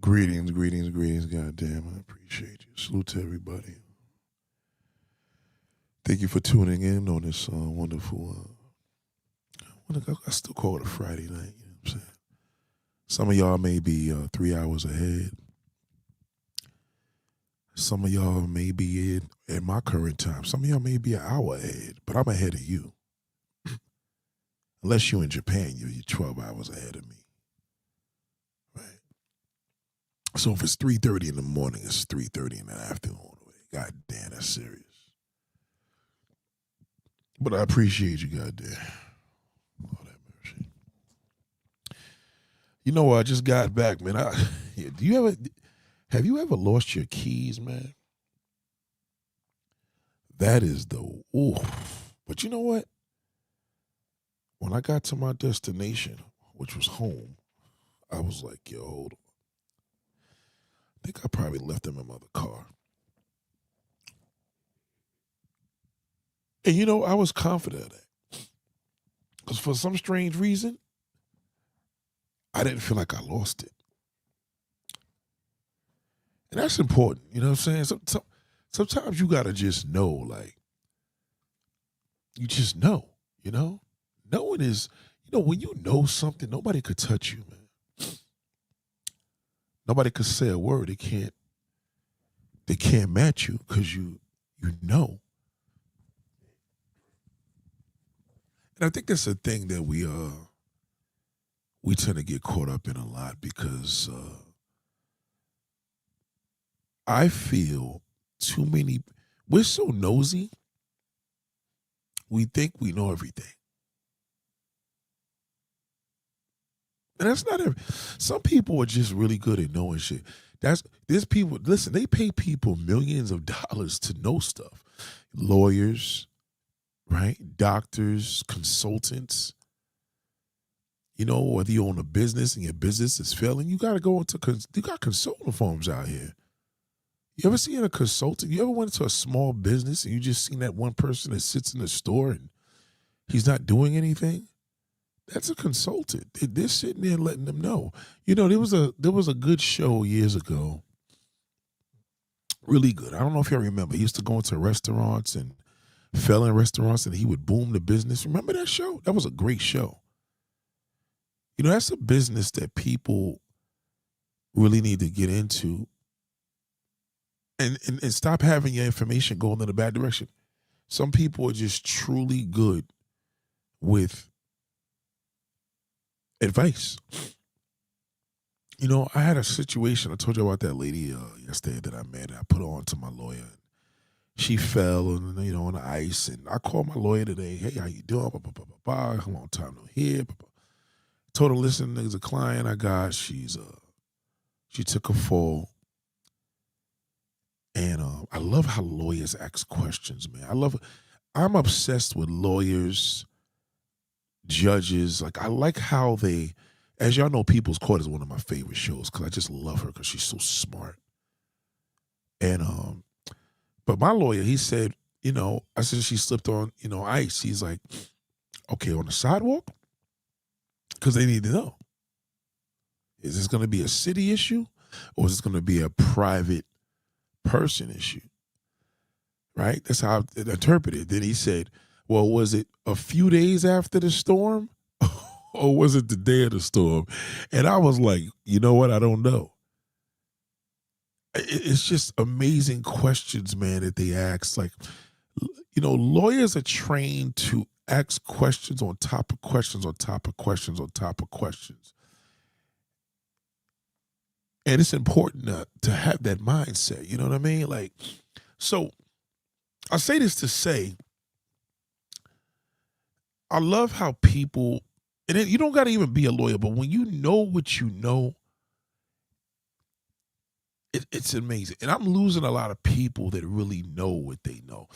Greetings, greetings, greetings. Goddamn, I appreciate you. Salute to everybody. Thank you for tuning in on this wonderful. I still call it a Friday night. You know what I'm saying? Some of y'all may be 3 hours ahead. Some of y'all may be at my current time. Some of y'all may be an hour ahead, but I'm ahead of you. Unless you're in Japan, you're 12 hours ahead of me. Right. So if it's 3:30 in the morning, it's 3:30 in the afternoon. God damn, that's serious. But I appreciate you, goddamn. Lord have mercy. You know, I just got back, man. Have you ever lost your keys, man? That is the oof. But you know what? When I got to my destination, which was home, I was like, yo, hold on. I think I probably left them in my other car. And you know, I was confident of that. Because for some strange reason, I didn't feel like I lost it. And that's important, you know what I'm saying? Sometimes you got to just know, like, you just know, you know? Knowing is, you know, when you know something, nobody could touch you, man. Nobody could say a word. They can't match you because you know. And I think that's a thing that we tend to get caught up in a lot because I feel we're so nosy, we think we know everything. And that's not some people are just really good at knowing shit. There's people, listen, they pay people millions of dollars to know stuff. Lawyers, right? Doctors, consultants. You know, whether you own a business and your business is failing, you got consulting firms out here. You ever seen a consultant? You ever went to a small business and you just seen that one person that sits in the store and he's not doing anything? That's a consultant. They're sitting there letting them know. You know, there was a good show years ago. Really good. I don't know if y'all remember. He used to go into restaurants and fell in restaurants and he would boom the business. Remember that show? That was a great show. You know, that's a business that people really need to get into and stop having your information going in a bad direction. Some people are just truly good with advice. You know, I had a situation. I told you about that lady yesterday that I met. I put her on to my lawyer. She fell, on the ice. And I called my lawyer today. Hey, how you doing? How long time no hear? Told her, listen, there's a client I got. She took a fall. And I love how lawyers ask questions, man. I'm obsessed with lawyers, judges. Like, I like how they, as y'all know, People's Court is one of my favorite shows because I just love her because she's so smart. And, but my lawyer, he said, I said she slipped on, ice. He's like, okay, on the sidewalk? Because they need to know. Is this going to be a city issue or is this going to be a private person issue? Right? That's how I interpreted it. Then he said, well, was it a few days after the storm or was it the day of the storm? And I was like, you know what? I don't know. It's just amazing questions, man, that they ask. Like, lawyers are trained to ask questions on top of questions on top of questions on top of questions. And it's important to have that mindset. You know what I mean? Like, so I say this to say, I love how people, and you don't got to even be a lawyer, but when you know what you know, it's amazing. And I'm losing a lot of people that really know what they know.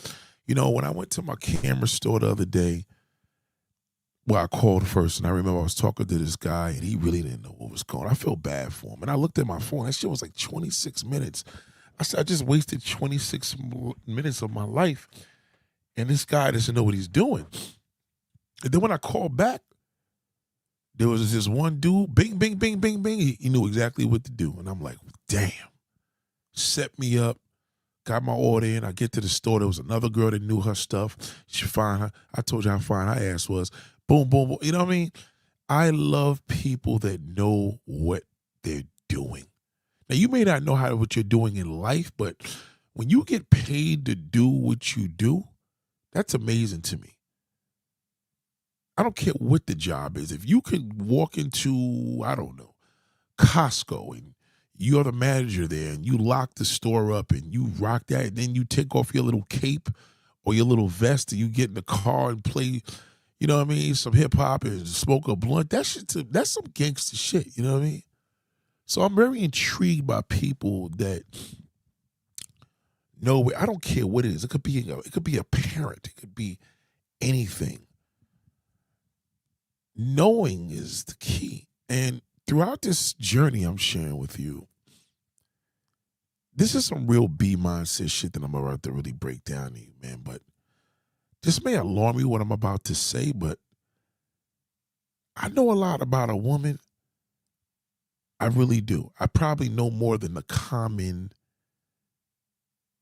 You know, when I went to my camera store the other day, well, I called first, and I remember I was talking to this guy, and he really didn't know what was going on. I felt bad for him. And I looked at my phone. That shit was like 26 minutes. I said, I just wasted 26 minutes of my life, and this guy doesn't know what he's doing. And then when I called back, There was this one dude, bing, bing, bing, bing, bing. He knew exactly what to do. And I'm like, damn. Set me up, got my order in. I get to the store. There was another girl that knew her stuff. She fine. I told you how fine her ass was. Boom, boom, boom. You know what I mean? I love people that know what they're doing. Now, you may not know what you're doing in life, but when you get paid to do what you do, that's amazing to me. I don't care what the job is. If you can walk into, I don't know, Costco and you're the manager there and you lock the store up and you rock that, and then you take off your little cape or your little vest and you get in the car and play, you know what I mean, some hip hop and smoke a blunt. That's some gangster shit, you know what I mean? So I'm very intrigued by people that know. I don't care what it is. It could be a parent. It could be anything. Knowing is the key. And throughout this journey I'm sharing with you, this is some real B mindset shit that I'm about to really break down to you, man. But this may alarm you what I'm about to say, but I know a lot about a woman. I really do. I probably know more than the common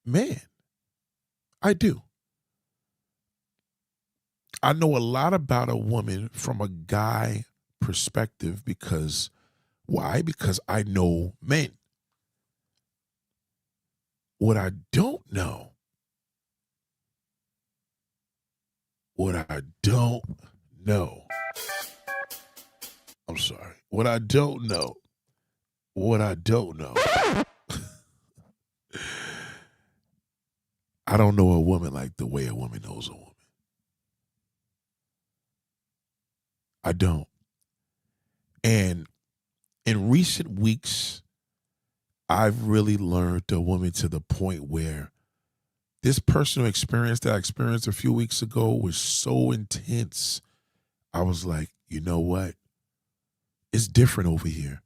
man. I do. I know a lot about a woman from a guy perspective because why? Because I know men. What I don't know, I'm sorry. What I don't know, I don't know a woman like the way a woman knows a woman. I don't. And in recent weeks, I've really learned a woman to the point where this personal experience that I experienced a few weeks ago was so intense. I was like, you know what? It's different over here.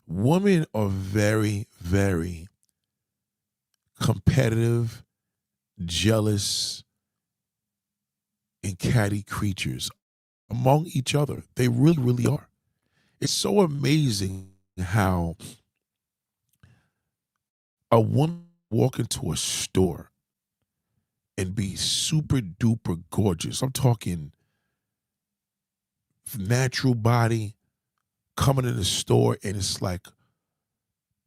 Women are very, very competitive, jealous, and catty creatures among each other. They really, really are. It's so amazing how a woman walk into a store and be super duper gorgeous. I'm talking natural body coming in the store, and it's like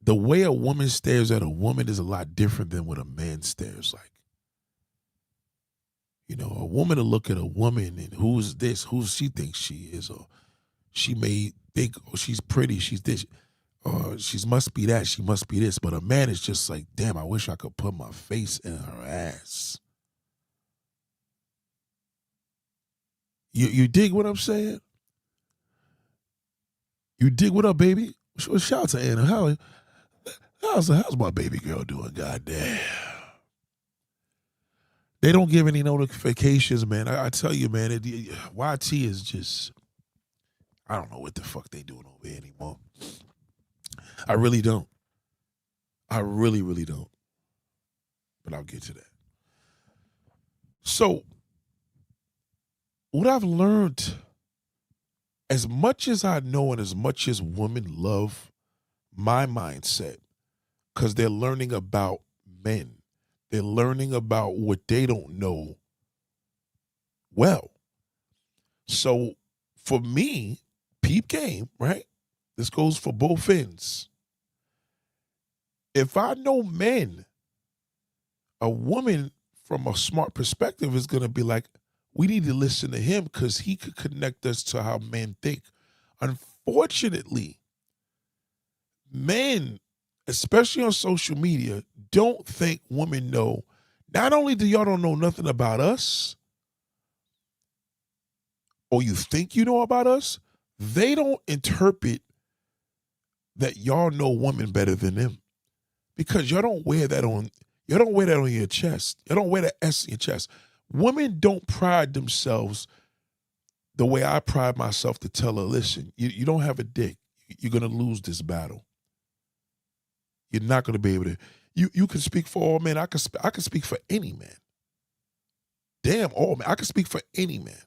the way a woman stares at a woman is a lot different than what a man stares like. You know, a woman to look at a woman and who's this, who she thinks she is, or she may think, oh, she's pretty, she's this, or she must be that, she must be this. But a man is just like, damn, I wish I could put my face in her ass. You dig what I'm saying? You dig what up, baby? Shout out to Anna. How's my baby girl doing? Goddamn. They don't give any notifications, man. I tell you, man, YT is just, I don't know what the fuck they doing over here anymore. I really don't. I really, really don't. But I'll get to that. So, what I've learned, as much as I know and as much as women love my mindset, because they're learning about men, they're learning about what they don't know well. So for me, peep game, right? This goes for both ends. If I know men, a woman from a smart perspective is going to be like, we need to listen to him because he could connect us to how men think. Unfortunately, men, especially on social media, don't think women know. Not only do y'all don't know nothing about us, or you think you know about us, they don't interpret that y'all know women better than them. Because y'all don't wear that on your chest. You don't wear the S in your chest. Women don't pride themselves the way I pride myself to tell her, listen, you don't have a dick. You're going to lose this battle. You're not going to be able to. You can speak for all men. I can speak for any man. Damn, all men. I can speak for any man.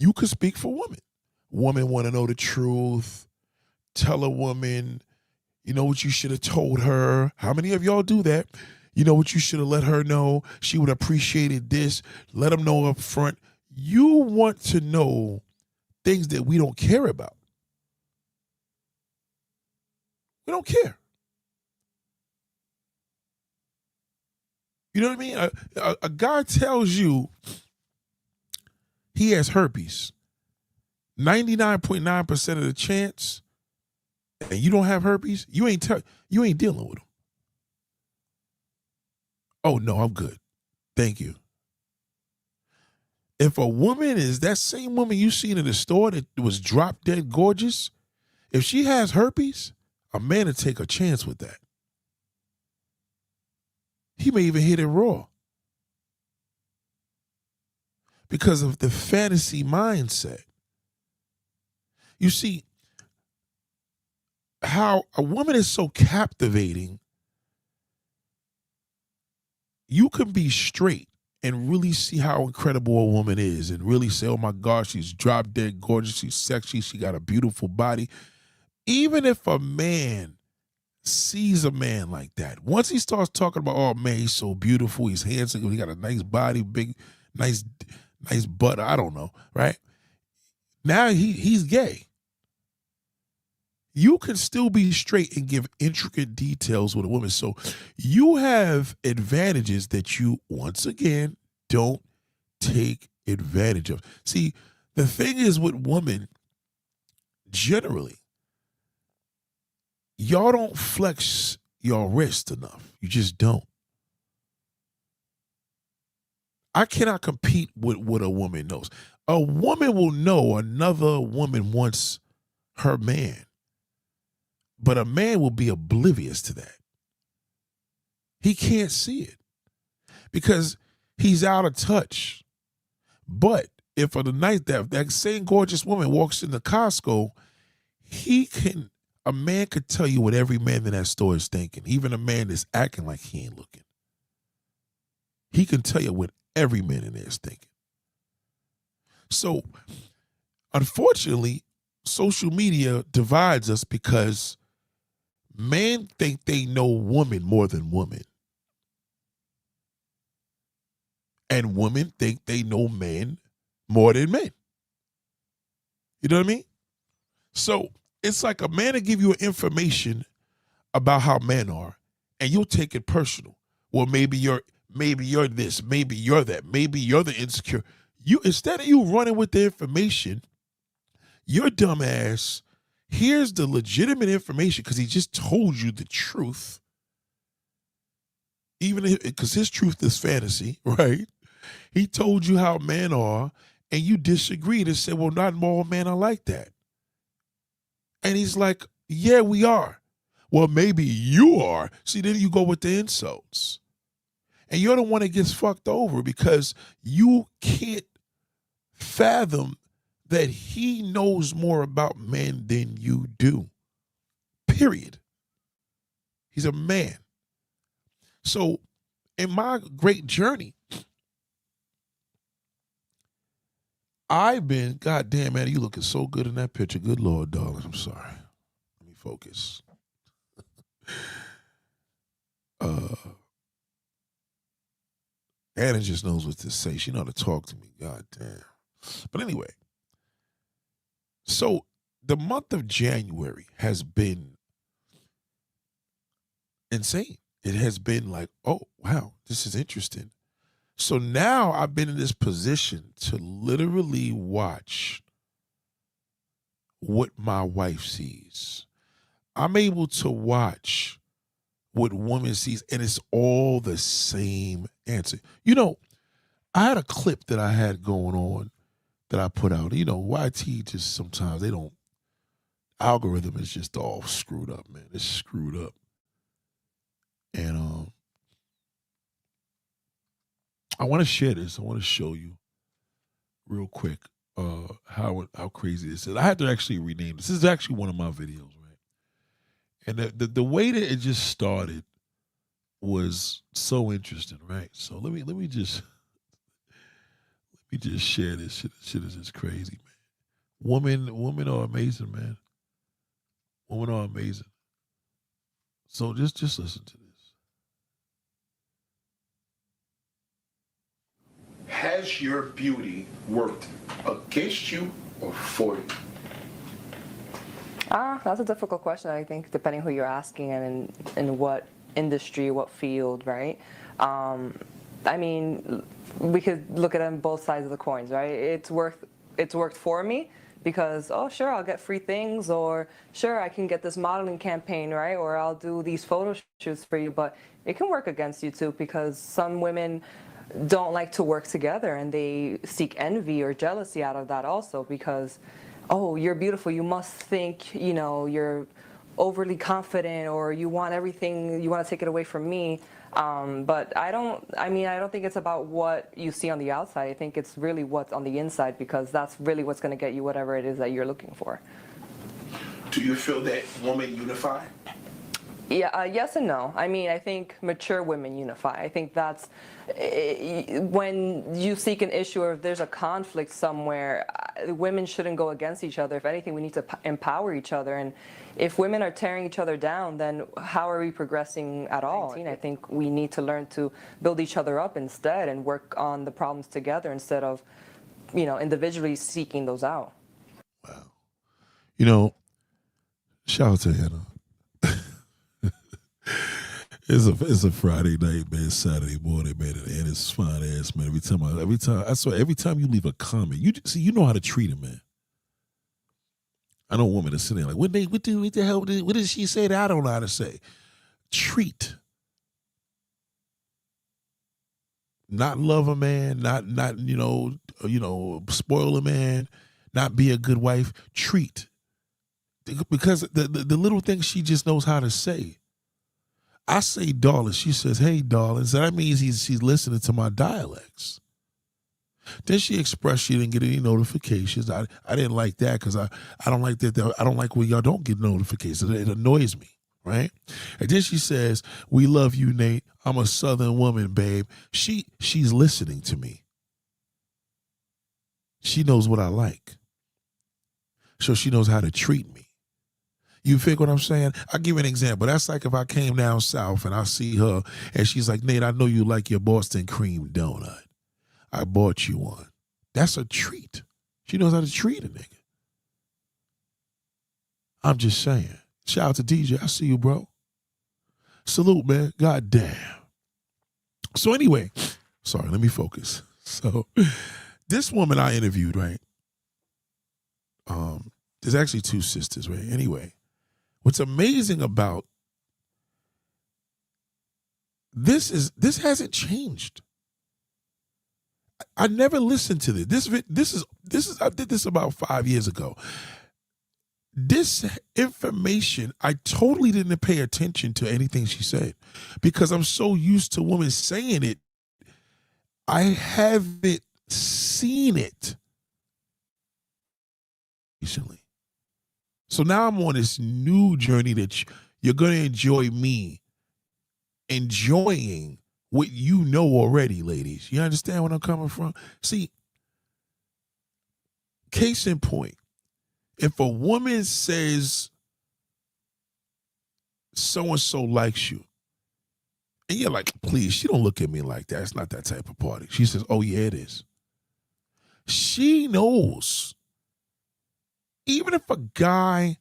You could speak for women. Women want to know the truth. Tell a woman, you know what you should have told her. How many of y'all do that? You know what you should have let her know. She would have appreciated this. Let them know up front. You want to know things that we don't care about. We don't care. You know what I mean? A guy tells you he has herpes. 99.9% of the chance, and you don't have herpes, you ain't dealing with him. Oh no, I'm good. Thank you. If a woman is that same woman you seen in the store that was drop dead gorgeous, if she has herpes, a man would take a chance with that. He may even hit it raw. Because of the fantasy mindset. You see, how a woman is so captivating, you can be straight and really see how incredible a woman is and really say, oh my gosh, she's drop dead gorgeous, she's sexy, she got a beautiful body. Even if a man sees a man like that, once he starts talking about, oh man, he's so beautiful, he's handsome, he got a nice body, big, nice butt, I don't know, right? Now he's gay. You can still be straight and give intricate details with a woman. So you have advantages that you, once again, don't take advantage of. See, the thing is with women, generally, y'all don't flex your wrist enough. You just don't. I cannot compete with what a woman knows. A woman will know another woman wants her man. But a man will be oblivious to that. He can't see it because he's out of touch. But if on the night that same gorgeous woman walks into Costco, a man could tell you what every man in that store is thinking, even a man that's acting like he ain't looking. He can tell you what every man in there is thinking. So, unfortunately, social media divides us because men think they know women more than women. And women think they know men more than men. You know what I mean? So it's like a man will give you information about how men are, and you'll take it personal. Well, maybe you're this, maybe you're that, maybe you're the insecure. Instead of you running with the information, your dumb ass, here's the legitimate information because he just told you the truth. Even because his truth is fantasy, right? He told you how men are, and you disagreed and said, well, not all men are like that. And he's like, yeah, we are. Well, maybe you are. See, then you go with the insults. And you're the one that gets fucked over because you can't fathom that he knows more about men than you do. Period. He's a man. So in my great journey, I've been, God damn, man, you looking so good in that picture. Good Lord, darling. I'm sorry. Let me focus. Anna just knows what to say. She know how to talk to me. God damn. But anyway, so the month of January has been insane. It has been like, oh, wow, this is interesting. So now I've been in this position to literally watch what my wife sees. I'm able to watch what woman sees, and it's all the same answer. You know, I had a clip that I had going on that I put out. You know, YT just sometimes algorithm is just all screwed up, man. It's screwed up. And I want to share this. I want to show you real quick how crazy this is. I had to actually rename this. This is actually one of my videos, right? And the way that it just started was so interesting, right? So let me We just share this shit. This shit is just crazy, man. Women are amazing, man. Women are amazing. So just listen to this. Has your beauty worked against you or for you? That's a difficult question, I think, depending who you're asking and in what industry, what field, right? I mean, we could look at it on both sides of the coins, right? It's worked for me because, oh, sure, I'll get free things, or sure, I can get this modeling campaign, right? Or I'll do these photo shoots for you, but it can work against you too, because some women don't like to work together and they seek envy or jealousy out of that also, because, oh, you're beautiful, you must think, you're overly confident, or you want everything, you want to take it away from me. But I don't think it's about what you see on the outside. I think it's really what's on the inside, because that's really what's going to get you whatever it is that you're looking for. Do you feel that women unify? Yeah, yes and no. I mean, I think mature women unify. I think that's when you seek an issue, or if there's a conflict somewhere, women shouldn't go against each other. If anything, we need to empower each other. And if women are tearing each other down, then how are we progressing at all? I think we need to learn to build each other up instead and work on the problems together instead of, individually seeking those out. Wow. Shout out to Hannah. It's a Friday night, man. Saturday morning, man, and it's fine ass, man. Every time you leave a comment, you know how to treat him, man. I know a woman that's sitting there like, what did she say that I don't know how to say? Treat. Not love a man, not spoil a man, not be a good wife. Treat. Because the little things she just knows how to say. I say darling, she says, hey darling. So that means she's listening to my dialects. Then she expressed she didn't get any notifications. I didn't like that, because I don't like that. I don't like when y'all don't get notifications. It annoys me, right? And then she says, we love you, Nate. I'm a Southern woman, babe. She's listening to me. She knows what I like. So she knows how to treat me. You figure what I'm saying? I'll give you an example. That's like if I came down south and I see her and she's like, Nate, I know you like your Boston cream donut. I bought you one. That's a treat. She knows how to treat a nigga. I'm just saying. Shout out to DJ. I see you, bro. Salute, man. God damn. So anyway, sorry, let me focus. So this woman I interviewed, right? There's actually two sisters, right? Anyway, what's amazing about this hasn't changed. I never listened to this. I did this about 5 years ago. This information, I totally didn't pay attention to anything she said, because I'm so used to women saying it. I haven't seen it recently. So now I'm on this new journey that you're going to enjoy me enjoying what you know already, ladies. You understand where I'm coming from? See, case in point, if a woman says so-and-so likes you, and you're like, please, she don't look at me like that. It's not that type of party. She says, oh, yeah, it is. She knows. Even if a guy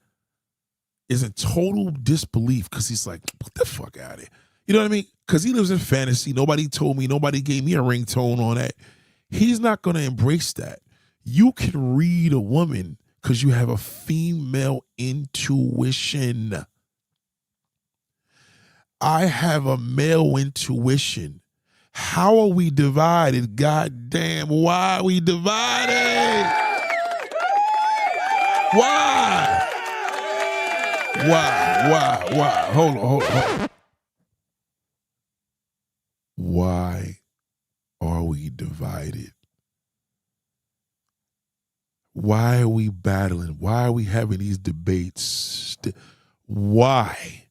is in total disbelief because he's like, what the fuck out of here? You know what I mean? Because he lives in fantasy. Nobody told me. Nobody gave me a ringtone on that. He's not going to embrace that. You can read a woman because you have a female intuition. I have a male intuition. How are we divided? God damn, why are we divided? Why? Hold on. Why are we divided? Why are we battling? Why are we having these debates? Why?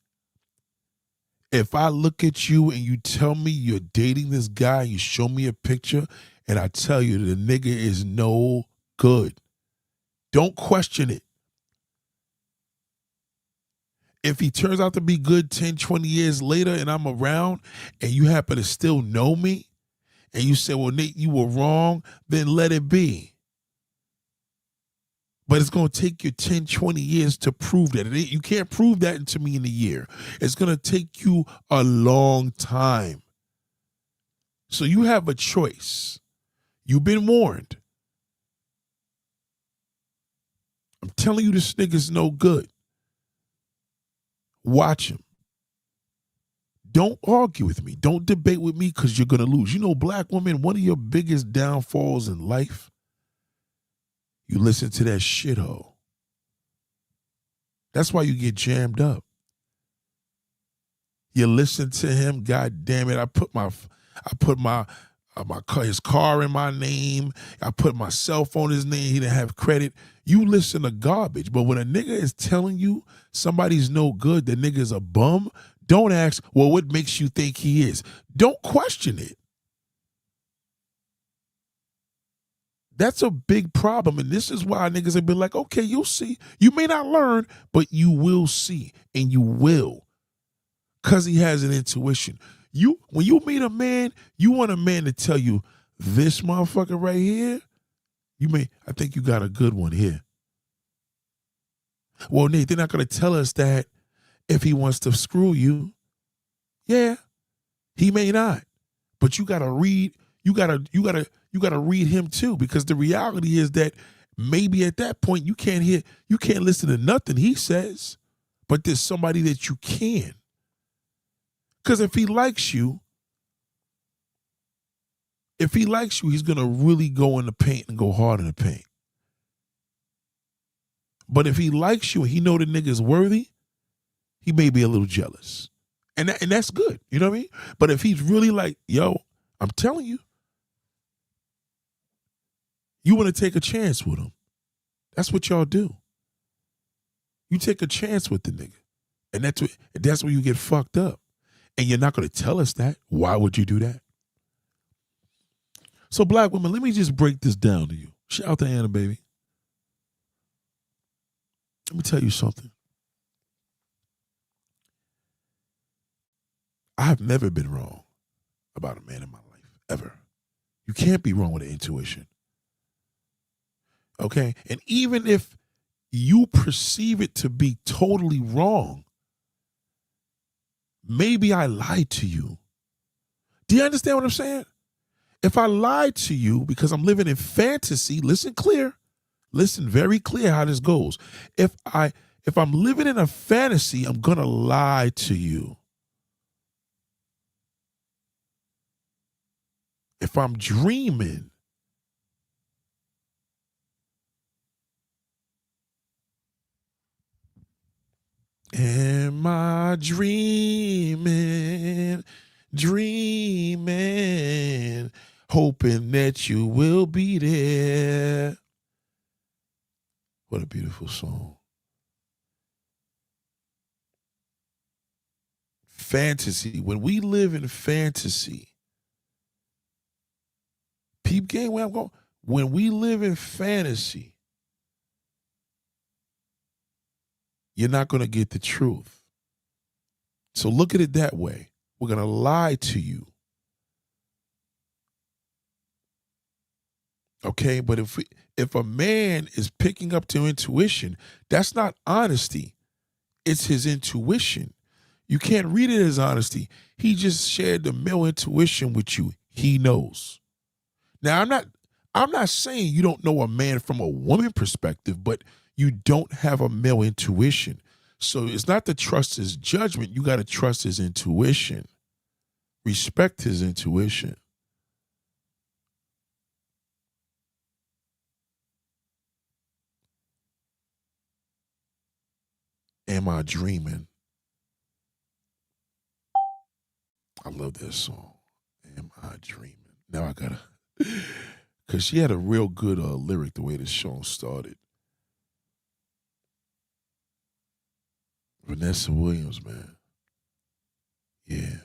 If I look at you and you tell me you're dating this guy, you show me a picture, And I tell you, the nigga is no good. Don't question it. If he turns out to be good 10, 20 years later and I'm around and you happen to still know me and you say, well, Nate, you were wrong, then let it be. But it's going to take you 10, 20 years to prove that. You can't prove that to me in a year. It's going to take you a long time. So you have a choice. You've been warned. I'm telling you, this nigga's no good. Watch him. Don't argue with me. Don't debate with me because you're going to lose. You know, black women, one of your biggest downfalls in life, you listen to that shithole. That's why you get jammed up. You listen to him, God damn it, I put his car in my name. I put my cell phone in his name. He didn't have credit. You listen to garbage. But when a nigga is telling you somebody's no good, the nigga's a bum, don't ask, well, what makes you think he is? Don't question it. That's a big problem. And this is why niggas have been like, okay, you'll see. You may not learn, but you will see. And you will. Because he has an intuition. When you meet a man, you want a man to tell you, this motherfucker right here, I think you got a good one here. Well, Nate, they're not going to tell us that if he wants to screw you. Yeah, he may not. But you got to read, you got to read him too, because the reality is that maybe at that point you can't listen to nothing he says, but there's somebody that you can. Because if he likes you, he's going to really go in the paint and go hard in the paint. But if he likes you and he know the nigga's worthy, he may be a little jealous. And that's good. You know what I mean? But if he's really like, yo, I'm telling you, you want to take a chance with him. That's what y'all do. You take a chance with the nigga. And that's where you get fucked up. And you're not going to tell us that. Why would you do that? So black women, let me just break this down to you. Shout out to Anna, baby. Let me tell you something. I have never been wrong about a man in my life, ever. You can't be wrong with an intuition. Okay? And even if you perceive it to be totally wrong, maybe I lied to you. Do you understand what I'm saying? If I lied to you because I'm living in fantasy, listen clear. Listen very clear how this goes. If I'm living in a fantasy, I'm going to lie to you. If I'm dreaming, am I dreaming, hoping that you will be there? What a beautiful song. Fantasy. When we live in fantasy, peep game where I'm going. When we live in fantasy, you're not going to get the truth. So look at it that way. We're going to lie to you. Okay, but if a man is picking up to intuition, that's not honesty. It's his intuition. You can't read it as honesty. He just shared the male intuition with you. He knows. Now, I'm not saying you don't know a man from a woman perspective, but you don't have a male intuition. So it's not to trust his judgment. You got to trust his intuition. Respect his intuition. Am I dreaming? I love this song. Am I dreaming? Now I gotta, because she had a real good lyric the way this song started. Vanessa Williams, man. Yeah.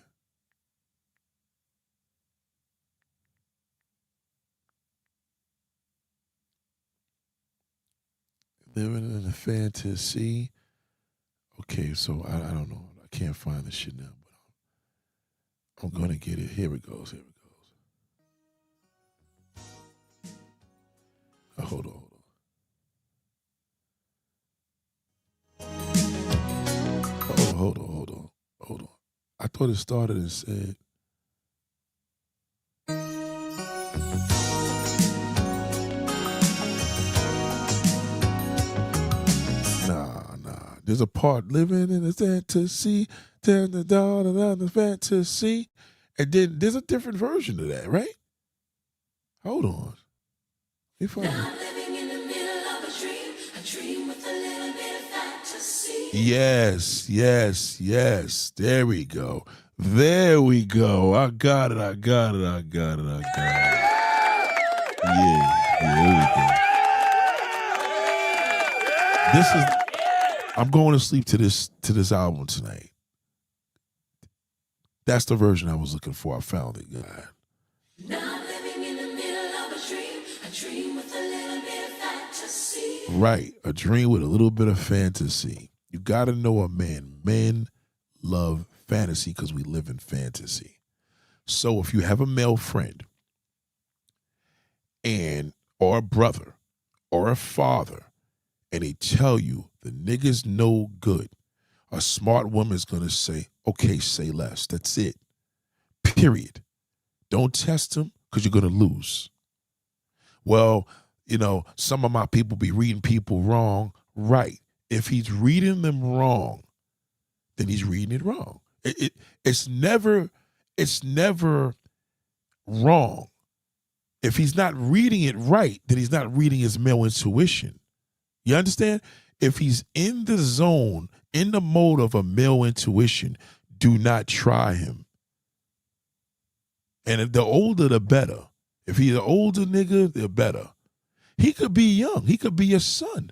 Living in a fantasy. Okay, so I don't know. I can't find this shit now, but I'm gonna get it. Here it goes. Here it goes. Hold on. Hold on. I thought it started and said. Nah. There's a part living in a fantasy, turn the dawn around the fantasy, and then there's a different version of that, right? Hold on. If I living in the middle of a dream with a little bit of fantasy. Yes. There we go. I got it. Yeah, there we go. I'm going to sleep to this album tonight. That's the version I was looking for. I found it. God. Now living in the middle of a dream with a little bit of fantasy. Right, a dream with a little bit of fantasy. You got to know a man. Men love fantasy because we live in fantasy. So if you have a male friend or a brother or a father, and they tell you the nigga's no good, a smart woman's going to say, okay, say less. That's it. Period. Don't test him because you're going to lose. Well, some of my people be reading people wrong. Right. If he's reading them wrong, then he's reading it wrong. It's never wrong. If he's not reading it right, then he's not reading his male intuition. You understand? If he's in the zone, in the mode of a male intuition, do not try him. And the older, the better. If he's an older nigga, the better. He could be young. He could be your son.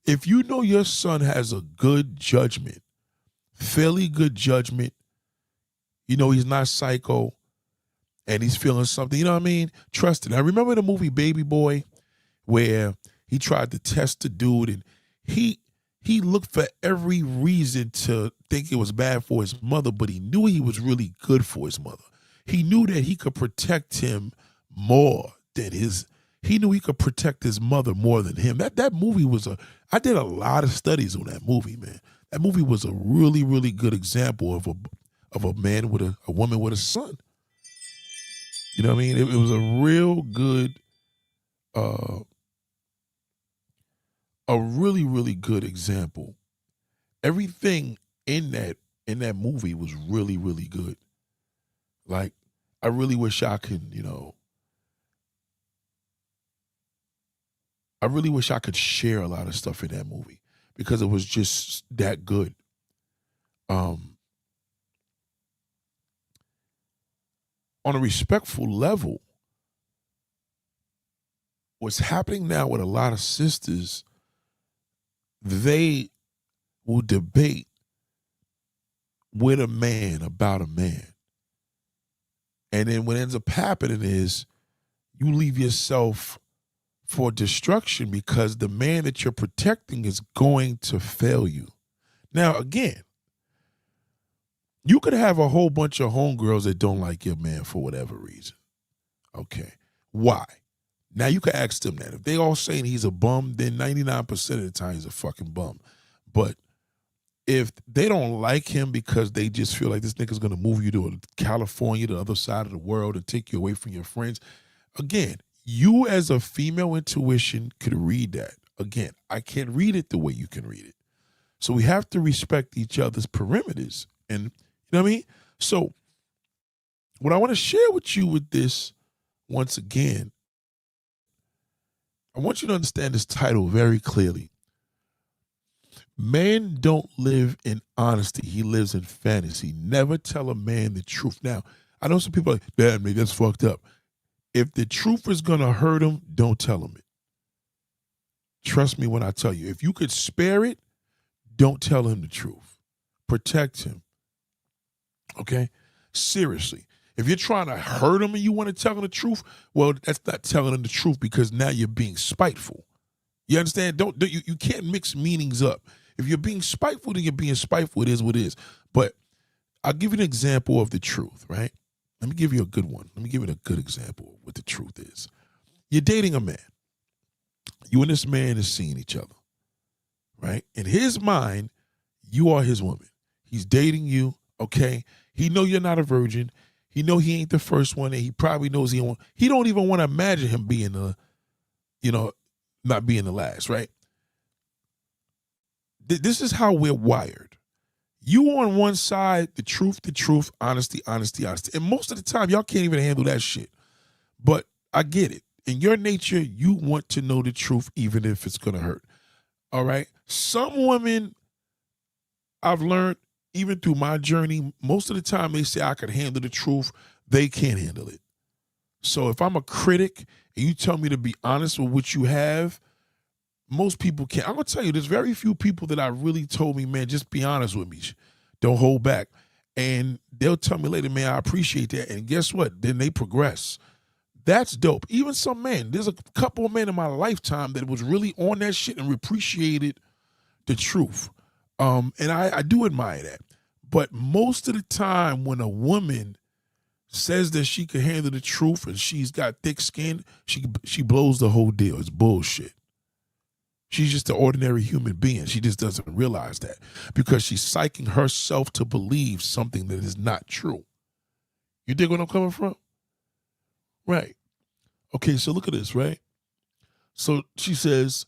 If you know your son has a good judgment, fairly good judgment, he's not psycho, and he's feeling something, you know what I mean? Trust it. I remember the movie Baby Boy where he tried to test the dude, and he looked for every reason to think it was bad for his mother, but he knew he was really good for his mother. He knew that he could protect him more than he knew he could protect his mother more than him. That movie I did a lot of studies on that movie, man. That movie was a really, really good example of a man with a woman with a son. You know what I mean? It was a real good, a really, really good example. Everything in that movie was really, really good. Like, I really wish I could, I really wish I could share a lot of stuff in that movie because it was just that good. On a respectful level, what's happening now with a lot of sisters, they will debate with a man about a man. And then what ends up happening is you leave yourself for destruction because the man that you're protecting is going to fail you. Now, again, you could have a whole bunch of homegirls that don't like your man for whatever reason. Okay. Why? Now you can ask them that. If they all saying he's a bum, then 99% of the time he's a fucking bum. But if they don't like him because they just feel like this nigga's going to move you to California, the other side of the world, and take you away from your friends, again, you as a female intuition could read that. Again, I can't read it the way you can read it. So we have to respect each other's perimeters. And you know what I mean? So what I want to share with you with this, once again, I want you to understand this title very clearly. Man don't live in honesty. He lives in fantasy. Never tell a man the truth. Now, I know some people are like, damn, man, that's fucked up. If the truth is going to hurt him, don't tell him it. Trust me when I tell you. If you could spare it, don't tell him the truth. Protect him. Okay? Seriously. If you're trying to hurt them and you want to tell them the truth, well, that's not telling them the truth because now you're being spiteful. You understand? You can't mix meanings up. If you're being spiteful, then you're being spiteful. It is what it is. But I'll give you an example of the truth, right? Let me give you a good one. Let me give you a good example of what the truth is. You're dating a man. You and this man is seeing each other, right? In his mind, you are his woman. He's dating you, okay? He know you're not a virgin. He know he ain't the first one, and he probably knows he don't even want to imagine him being not being the last, right? This is how we're wired. You on one side, the truth, honesty. And most of the time, y'all can't even handle that shit. But I get it. In your nature, you want to know the truth, even if it's going to hurt. All right? Some women, I've learned, even through my journey, most of the time they say I can handle the truth. They can't handle it. So if I'm a critic and you tell me to be honest with what you have, most people can't. I'm going to tell you, there's very few people that I really told me, man, just be honest with me. Don't hold back. And they'll tell me later, man, I appreciate that. And guess what? Then they progress. That's dope. Even some men, there's a couple of men in my lifetime that was really on that shit and appreciated the truth. And I do admire that. But most of the time when a woman says that she can handle the truth and she's got thick skin, she blows the whole deal. It's bullshit. She's just an ordinary human being. She just doesn't realize that because she's psyching herself to believe something that is not true. You dig where I'm coming from? Right. Okay, so look at this, right? So she says,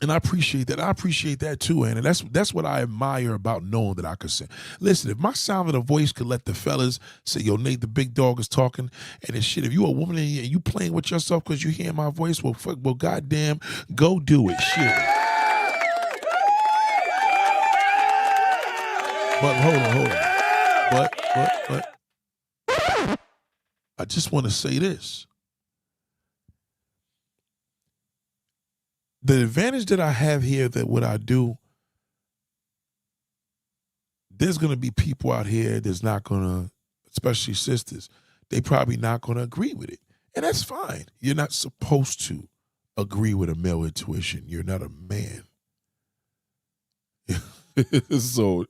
and I appreciate that. I appreciate that too, and that's what I admire about knowing that I could say. Listen, if my sound of the voice could let the fellas say, yo, Nate, the big dog is talking, and this shit, if you a woman and you playing with yourself because you hear my voice, well, goddamn, go do it. Shit. But hold on. But I just want to say this. The advantage that I have here, that what I do, there's going to be people out here that's not going to, especially sisters, they probably not going to agree with it. And that's fine. You're not supposed to agree with a male intuition. You're not a man. So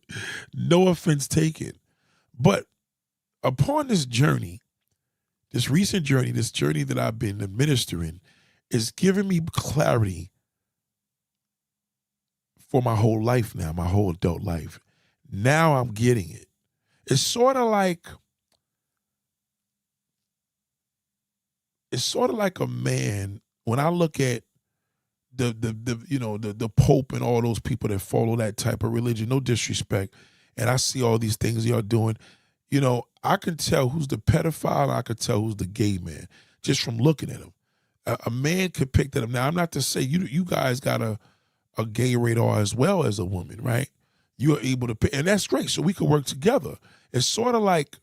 no offense taken. But upon this journey, this recent journey, this journey that I've been administering, is giving me clarity for my whole life now, my whole adult life. Now I'm getting it. It's sort of like a man. When I look at the Pope and all those people that follow that type of religion, no disrespect, and I see all these things y'all doing, I can tell who's the pedophile and I can tell who's the gay man just from looking at him. A man could pick that up. Now, I'm not to say you guys got a gay radar as well as a woman, right? You are able to pick, and that's great. So we could work together. It's sort of like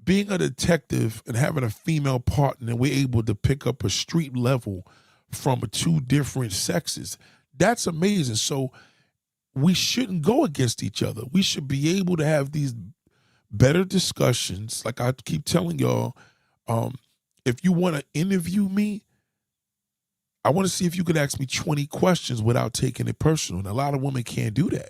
being a detective and having a female partner, and we're able to pick up a street level from two different sexes. That's amazing. So we shouldn't go against each other. We should be able to have these better discussions. Like I keep telling y'all, if you want to interview me, I want to see if you could ask me 20 questions without taking it personal. And a lot of women can't do that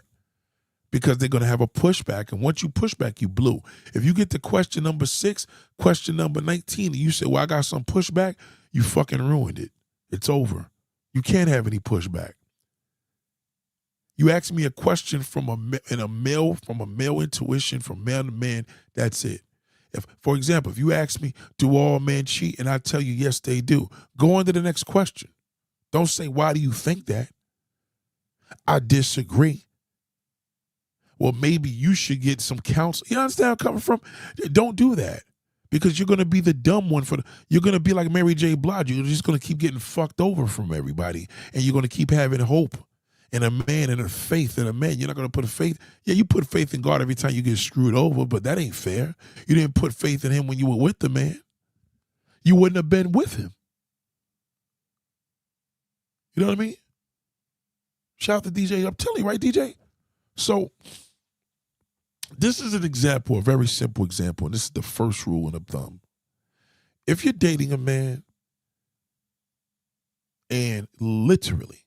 because they're going to have a pushback. And once you push back, you blew. If you get to question number 6, question number 19, and you say, well, I got some pushback, you fucking ruined it. It's over. You can't have any pushback. You ask me a question from a male intuition, from man to man, that's it. For example, if you ask me, do all men cheat? And I tell you, yes, they do. Go on to the next question. Don't say, why do you think that? I disagree. Well, maybe you should get some counsel. You understand where I'm coming from? Don't do that because you're going to be the dumb one. You're going to be like Mary J. Blige. You're just going to keep getting fucked over from everybody, and you're going to keep having hope in a man and a faith in a man. You're not going to put faith. Yeah, you put faith in God every time you get screwed over, but that ain't fair. You didn't put faith in him when you were with the man. You wouldn't have been with him. You know what I mean? Shout out to DJ. I'm telling you, right, DJ? So This is an example, a very simple example, and this is the first rule in the thumb. If you're dating a man and literally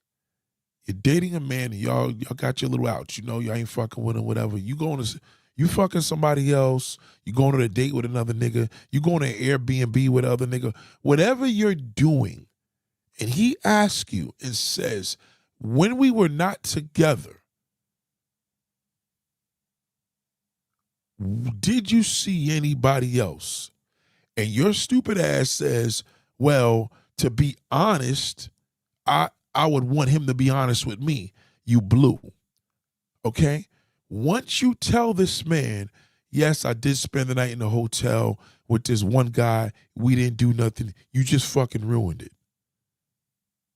you're dating a man and y'all got your little outs, y'all ain't fucking with him, whatever. You fucking somebody else, you going on a date with another nigga, you going to Airbnb with another nigga, whatever you're doing, and he asks you and says, when we were not together, did you see anybody else? And your stupid ass says, well, to be honest, I would want him to be honest with me. You blew. Okay? Once you tell this man, yes, I did spend the night in the hotel with this one guy, we didn't do nothing, you just fucking ruined it.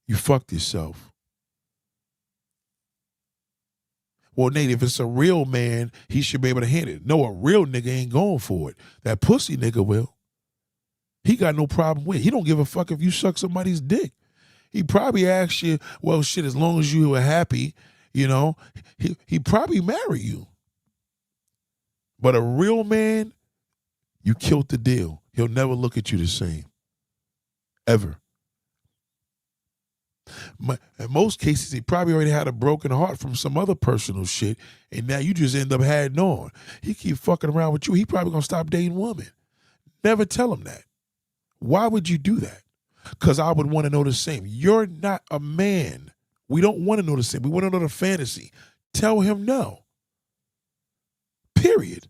You fucked yourself. Well, Nate, if it's a real man, he should be able to handle it. No, a real nigga ain't going for it. That pussy nigga will. He got no problem with it. He don't give a fuck if you suck somebody's dick. He probably asks you, well, shit, as long as you were happy, he probably marry you. But a real man, you killed the deal. He'll never look at you the same. Ever. In most cases, he probably already had a broken heart from some other personal shit, and now you just end up adding on. He keep fucking around with you. He probably gonna stop dating women. Never tell him that. Why would you do that? Because I would want to know the same. You're not a man. We don't want to know the same. We want to know the fantasy. Tell him no. Period.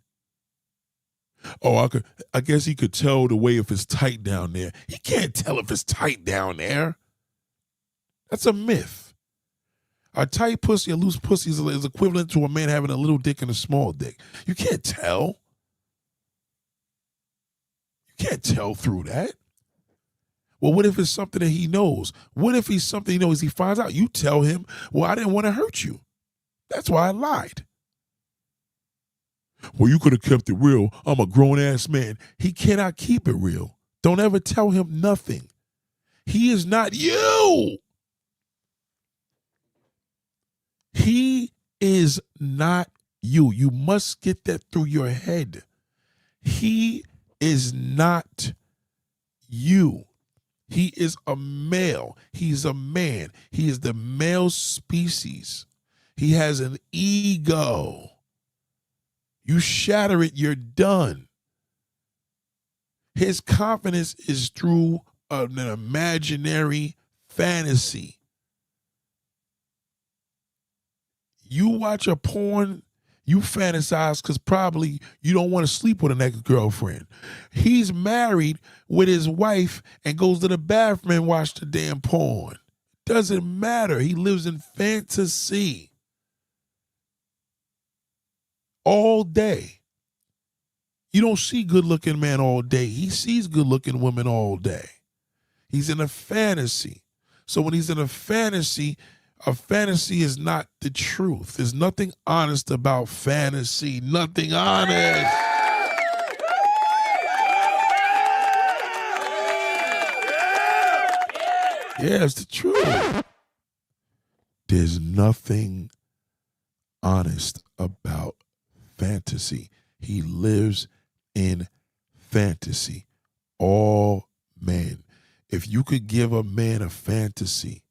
Oh, I guess he could tell the way if it's tight down there. He can't tell if it's tight down there. That's a myth. A tight pussy, a loose pussy is equivalent to a man having a little dick and a small dick. You can't tell. You can't tell through that. Well, what if it's something that he knows? What if he's something he knows? He finds out. You tell him, well, I didn't want to hurt you. That's why I lied. Well, you could have kept it real. I'm a grown-ass man. He cannot keep it real. Don't ever tell him nothing. He is not you. He is not you. You must get that through your head. He is not you. He is a male. He's a man. He is the male species. He has an ego. You shatter it, you're done. His confidence is through an imaginary fantasy. You watch a porn, you fantasize because probably you don't want to sleep with an ex-girlfriend. He's married with his wife and goes to the bathroom and watch the damn porn. Doesn't matter. He lives in fantasy all day. You don't see good-looking men all day. He sees good-looking women all day. He's in a fantasy. So when he's in a fantasy is not the truth. There's nothing honest about fantasy. Nothing honest. Yeah, it's the truth. There's nothing honest about fantasy. He lives in fantasy. All men. If you could give a man a fantasy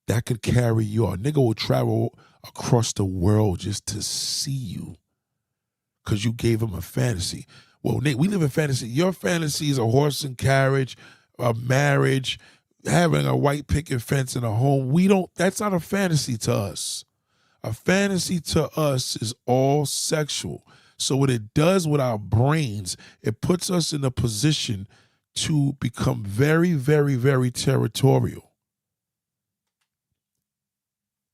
that could carry you, a nigga will travel across the world just to see you because you gave him a fantasy. Well, Nate, we live in fantasy. Your fantasy is a horse and carriage, a marriage, having a white picket fence and a home. That's not a fantasy to us. A fantasy to us is all sexual. So what it does with our brains, it puts us in a position to become very, very, very territorial.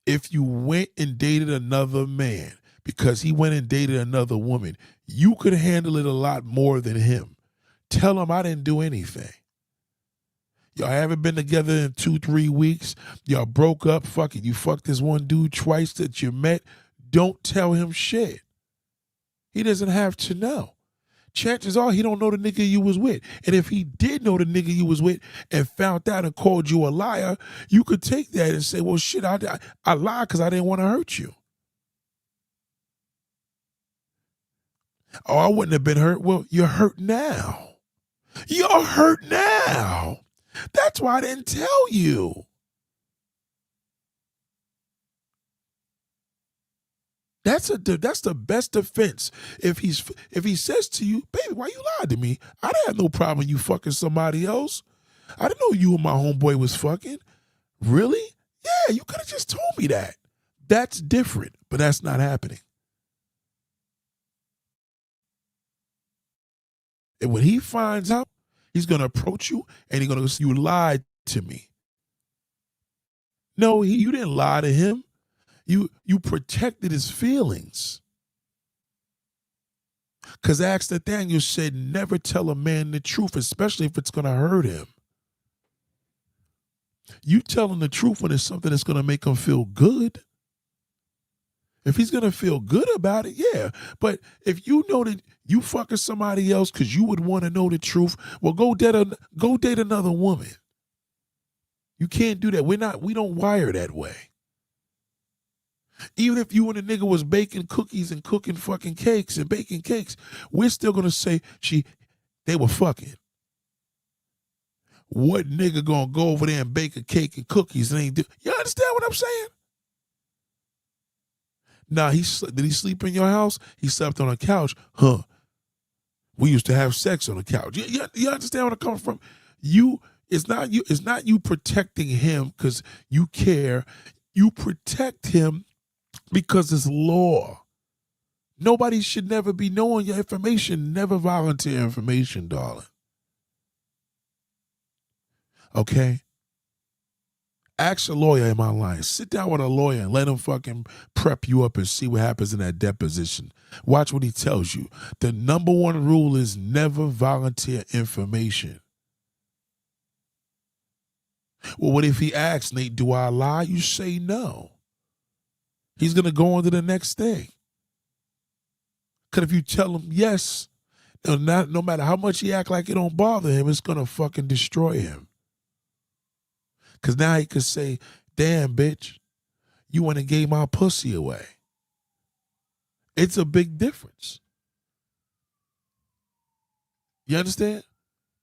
If you went and dated another man because he went and dated another woman, you could handle it a lot more than him. Tell him I didn't do anything. Y'all haven't been together in 2-3 weeks. Y'all broke up. Fuck it. You fucked this one dude twice that you met. Don't tell him shit. He doesn't have to know. Chances are he don't know the nigga you was with. And if he did know the nigga you was with and found out and called you a liar, you could take that and say, well, shit, I lied because I didn't want to hurt you. Oh, I wouldn't have been hurt. Well, you're hurt now. You're hurt now. That's why I didn't tell you. That's the best defense. If he says to you, baby, why you lied to me? I didn't have no problem you fucking somebody else. I didn't know you and my homeboy was fucking. Really? Yeah, you could have just told me that. That's different, but that's not happening. And when he finds out, he's gonna approach you and he's gonna say, you lied to me. No, you didn't lie to him. You protected his feelings. Because Acts Nathaniel said, never tell a man the truth, especially if it's going to hurt him. You tell him the truth when it's something that's going to make him feel good. If he's going to feel good about it, yeah. But if you know that you fucking somebody else because you would want to know the truth, well, go date another woman. You can't do that. We don't wire that way. Even if you and a nigga was baking cookies and cooking fucking cakes and baking cakes, we're still gonna say they were fucking. What nigga gonna go over there and bake a cake and cookies and ain't do? You understand what I'm saying? Nah, did he sleep in your house? He slept on a couch, huh? We used to have sex on the couch. You understand where I'm coming from? It's not you protecting him because you care. You protect him because it's law. Nobody should never be knowing your information. Never volunteer information, darling. Okay? Ask a lawyer, am I lying? Sit down with a lawyer and let him fucking prep you up and see what happens in that deposition. Watch what he tells you. The number one rule is never volunteer information. Well, what if he asks, Nate, do I lie? You say no. He's going to go on to the next thing. Because if you tell him yes, no matter how much he act like it don't bother him, it's going to fucking destroy him. Because now he could say, damn, bitch, you went and gave my pussy away. It's a big difference. You understand?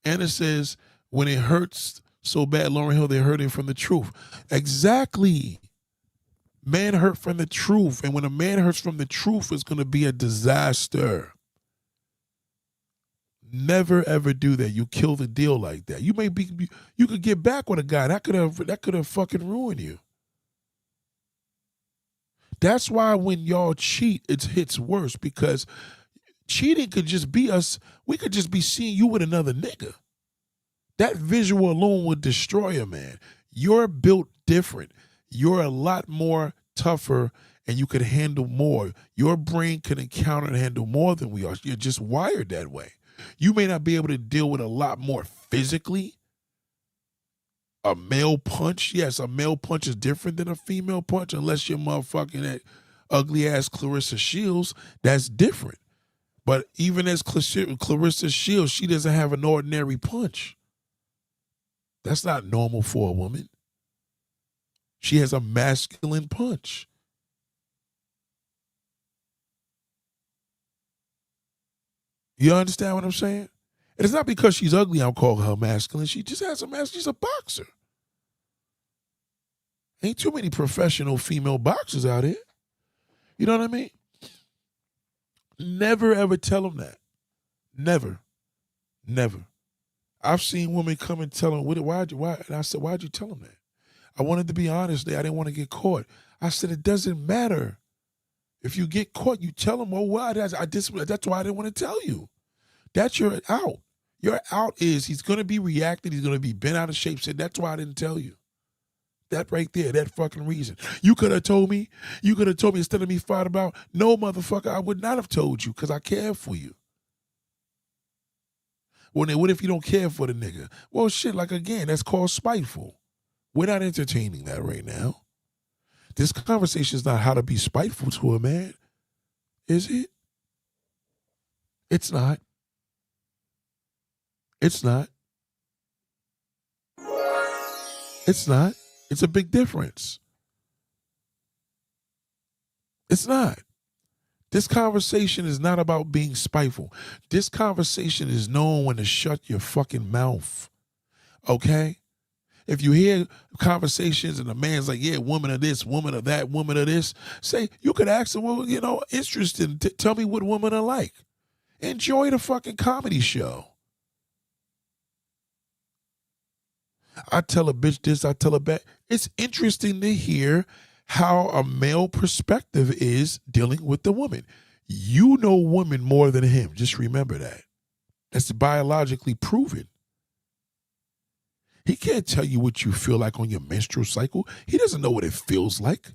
And it says, when it hurts so bad, Lauryn Hill, they're hurting from the truth. Exactly. Man hurt from the truth. And when a man hurts from the truth, it's going to be a disaster. Never ever do that. You kill the deal like that. You could get back with a guy that could have fucking ruined you. That's why when y'all cheat, it hits worse, because cheating could just be us. We could just be seeing you with another nigga. That visual alone would destroy a man. You're built different. You're a lot more tougher and you could handle more. Your brain can encounter and handle more than we are. You're just wired that way. You may not be able to deal with a lot more physically. A male punch, yes, a male punch is different than a female punch unless you're motherfucking that ugly ass Clarissa Shields. That's different. But even as Clarissa Shields, she doesn't have an ordinary punch. That's not normal for a woman. She has a masculine punch. You understand what I'm saying? And it's not because she's ugly I'm calling her masculine. She just has a masculine. She's a boxer. Ain't too many professional female boxers out here. You know what I mean? Never, ever tell them that. Never. Never. I've seen women come and tell them, why? And I said, why'd you tell them that? I wanted to be honest there. I didn't want to get caught. I said, it doesn't matter. If you get caught, you tell them, oh, why? That's why I didn't want to tell you. That's your out. Your out is he's going to be reacting. He's going to be bent out of shape. Said, that's why I didn't tell you. That right there, that fucking reason. You could have told me. You could have told me instead of me fighting about, no, motherfucker, I would not have told you because I care for you. Well, then what if you don't care for the nigga? Well, shit, like, again, that's called spiteful. We're not entertaining that right now. This conversation is not how to be spiteful to a man, is it? It's not. It's not. It's not. It's a big difference. It's not. This conversation is not about being spiteful. This conversation is knowing when to shut your fucking mouth. Okay? If you hear conversations and a man's like, yeah, woman of this, woman of that, woman of this, say, you could ask them, well, interested. Tell me what women are like. Enjoy the fucking comedy show. I tell a bitch this, I tell her that. It's interesting to hear how a male perspective is dealing with the woman. You know women more than him. Just remember that. That's biologically proven. He can't tell you what you feel like on your menstrual cycle. He doesn't know what it feels like.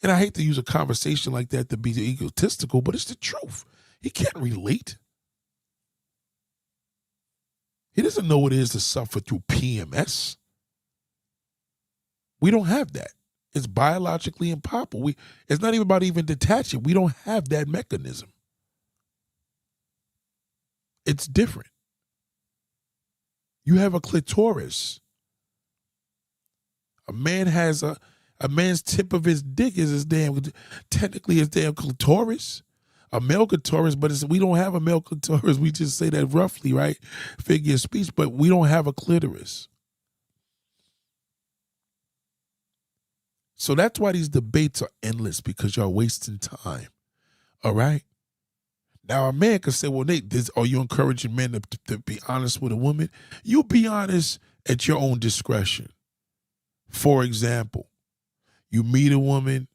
And I hate to use a conversation like that to be egotistical, but it's the truth. He can't relate. He doesn't know what it is to suffer through PMS. We don't have that. It's biologically impossible. It's not even about even detaching. We don't have that mechanism. It's different. You have a clitoris. A man has a man's tip of his dick is technically his damn clitoris. A male clitoris, but we don't have a male clitoris. We just say that roughly, right? Figure of speech, but we don't have a clitoris. So that's why these debates are endless, because y'all wasting time. All right? Now, a man could say, well, Nate, are you encouraging men to be honest with a woman? You be honest at your own discretion. For example, you meet a woman,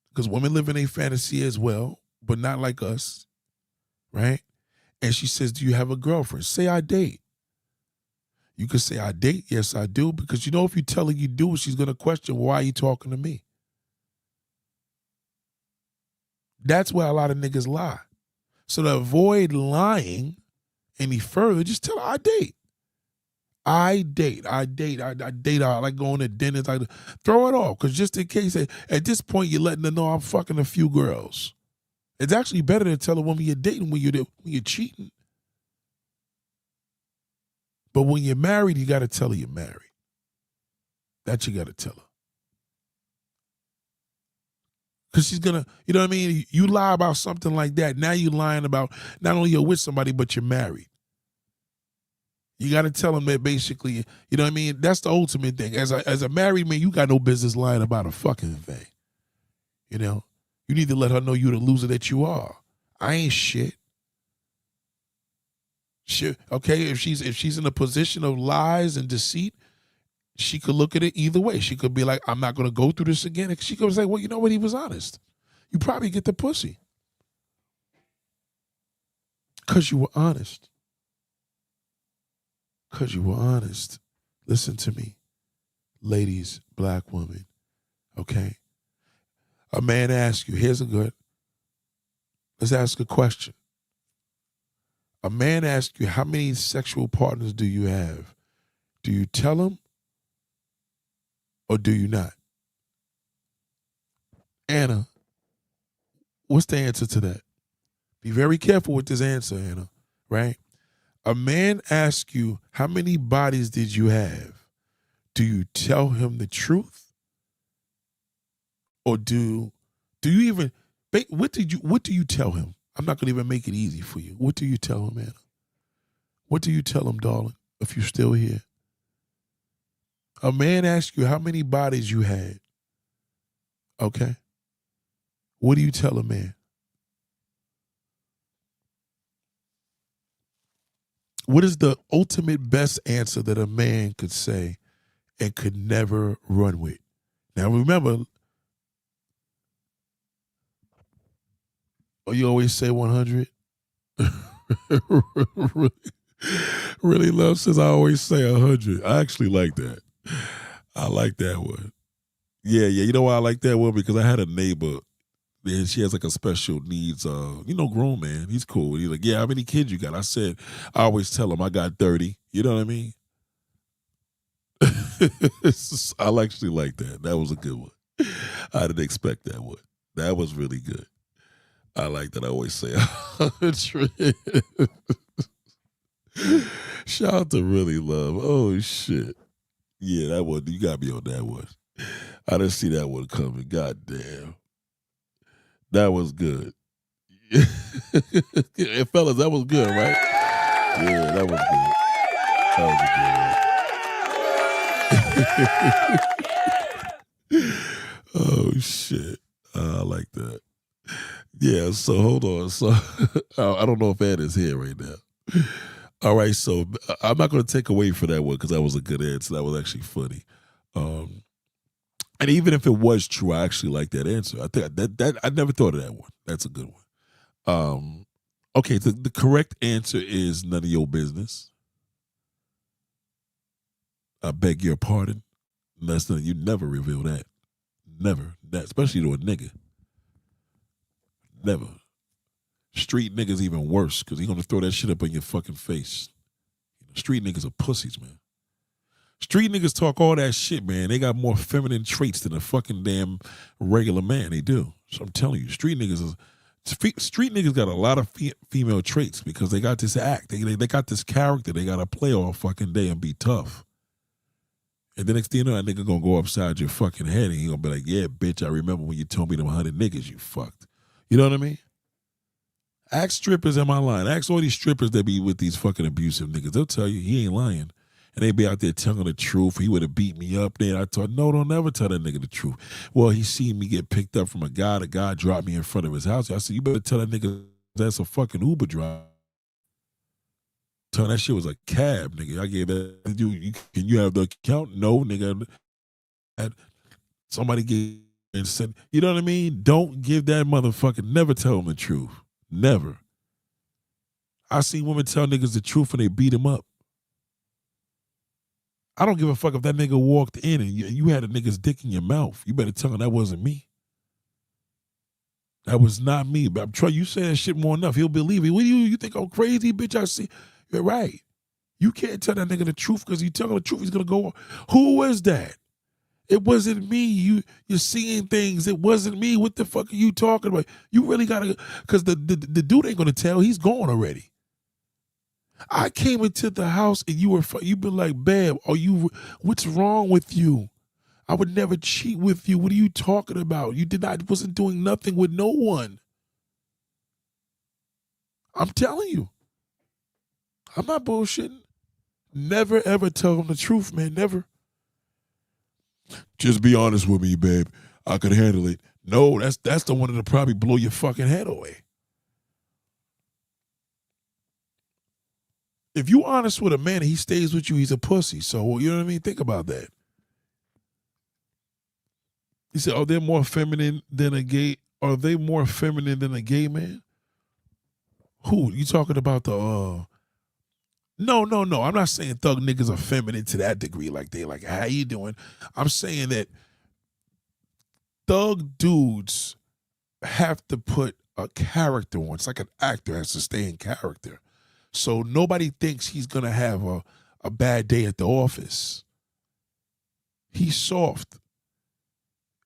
because women live in a fantasy as well, but not like us, right? And she says, do you have a girlfriend? Say, I date. You could say, I date. Yes, I do. Because if you tell her you do, she's going to question, why are you talking to me? That's where a lot of niggas lie. So to avoid lying any further, just tell her, I date. I date. I like going to dinners. I throw it off, because just in case, at this point, you're letting her know I'm fucking a few girls. It's actually better to tell a woman you're dating when you're cheating. But when you're married, you got to tell her you're married. That you got to tell her. Because she's going to, you know what I mean? You lie about something like that. Now you're lying about not only you're with somebody, but you're married. You got to tell them that basically, you know what I mean? That's the ultimate thing. As a married man, you got no business lying about a fucking thing. You need to let her know you're the loser that you are. I ain't shit. Shit. Okay, if she's in a position of lies and deceit, she could look at it either way. She could be like, I'm not going to go through this again. She could say, well, you know what? He was honest. You probably get the pussy. Because you were honest. Because you were honest. Listen to me. Ladies, black women, okay? A man asks you, let's ask a question. A man asks you, how many sexual partners do you have? Do you tell him or do you not? Anna, what's the answer to that? Be very careful with this answer, Anna, right? A man asks you, how many bodies did you have? Do you tell him the truth? Or do you even, what do you tell him? I'm not going to even make it easy for you. What do you tell him, Anna? What do you tell him, darling, if you're still here? A man asks you how many bodies you had. Okay? What do you tell a man? What is the ultimate best answer that a man could say and could never run with? Now remember, you always say 100? really love says I always say 100. I actually like that. I like that one. Yeah. You know why I like that one? Because I had a neighbor, and she has like a special needs, grown man. He's cool. He's like, yeah, how many kids you got? I said, I always tell him I got 30. You know what I mean? I actually like that. That was a good one. I didn't expect that one. That was really good. I like that. I always say 100. Shout out to Really Love. Oh, shit. Yeah, that one. You got me on that one. I didn't see that one coming. God damn. That was good. Hey, fellas, that was good, right? Yeah, that was good. That was a good one. Oh, shit. I like that. Yeah, so hold on. So I don't know if Ed is here right now. All right, so I'm not going to take away from that one because that was a good answer. That was actually funny. And even if it was true, I actually like that answer. I think that I never thought of that one. That's a good one. Okay, the correct answer is none of your business. I beg your pardon. You never reveal that. Never. That, especially to a nigga. Never. Street niggas even worse because he's going to throw that shit up in your fucking face. Street niggas are pussies, man. Street niggas talk all that shit, man. They got more feminine traits than a fucking damn regular man. They do. So I'm telling you, street niggas got a lot of female traits because they got this act. They got this character they got to play all fucking day and be tough. And the next thing you know, that nigga gonna go upside your fucking head and he gonna be like, yeah, bitch, I remember when you told me them 100 niggas you fucked. You know what I mean? Ask strippers in my line. Ask all these strippers that be with these fucking abusive niggas. They'll tell you he ain't lying. And they be out there telling the truth. He would have beat me up there. I thought, no, don't never tell that nigga the truth. Well, he seen me get picked up from a guy. The guy dropped me in front of his house. I said, you better tell that nigga that's a fucking Uber driver. Tell that shit was a cab, nigga. I gave that. Can you have the account? No, nigga. Somebody get and send. You know what I mean? Don't give that motherfucker. Never tell him the truth. Never. I seen women tell niggas the truth and they beat him up. I don't give a fuck if that nigga walked in and you had a nigga's dick in your mouth. You better tell him that wasn't me. That was not me. But I'm trying. You say that shit more enough, he'll believe it. What do you think I'm crazy, bitch? I see. You're right. You can't tell that nigga the truth because you tell him the truth, he's gonna go. Who was that? It wasn't me. You're seeing things. It wasn't me. What the fuck are you talking about? You really gotta, because the dude ain't gonna tell. He's gone already. I came into the house and you been like, babe, what's wrong with you? I would never cheat with you. What are you talking about? Wasn't doing nothing with no one. I'm telling you. I'm not bullshitting. Never ever tell them the truth, man. Never. Just be honest with me, babe. I could handle it. No, that's the one that'll probably blow your fucking head away. If you honest with a man and he stays with you, he's a pussy. So, you know what I mean? Think about that. He said, are they more feminine than a gay? Are they more feminine than a gay man? Who? You talking about the, No. I'm not saying thug niggas are feminine to that degree. Like, they like, how you doing? I'm saying that thug dudes have to put a character on. It's like an actor has to stay in character. So nobody thinks he's going to have a bad day at the office. He's soft.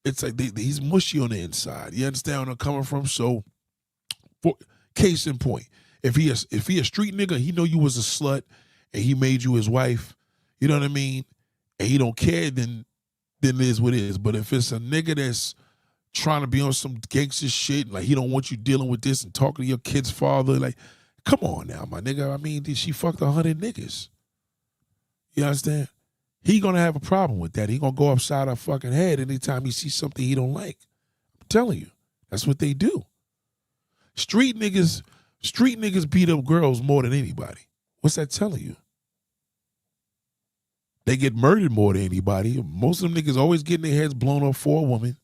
It's like he's mushy on the inside. You understand where I'm coming from? So, case in point, if he a street nigga, he know you was a slut and he made you his wife, you know what I mean? And he don't care, then it is what it is. But if it's a nigga that's trying to be on some gangster shit, like he don't want you dealing with this and talking to your kid's father, like, come on now, my nigga. I mean, she fucked 100 niggas. You understand? He gonna have a problem with that. He gonna go upside her fucking head anytime he sees something he don't like. I'm telling you, that's what they do. Street niggas beat up girls more than anybody. What's that telling you? They get murdered more than anybody. Most of them niggas always getting their heads blown off for a woman.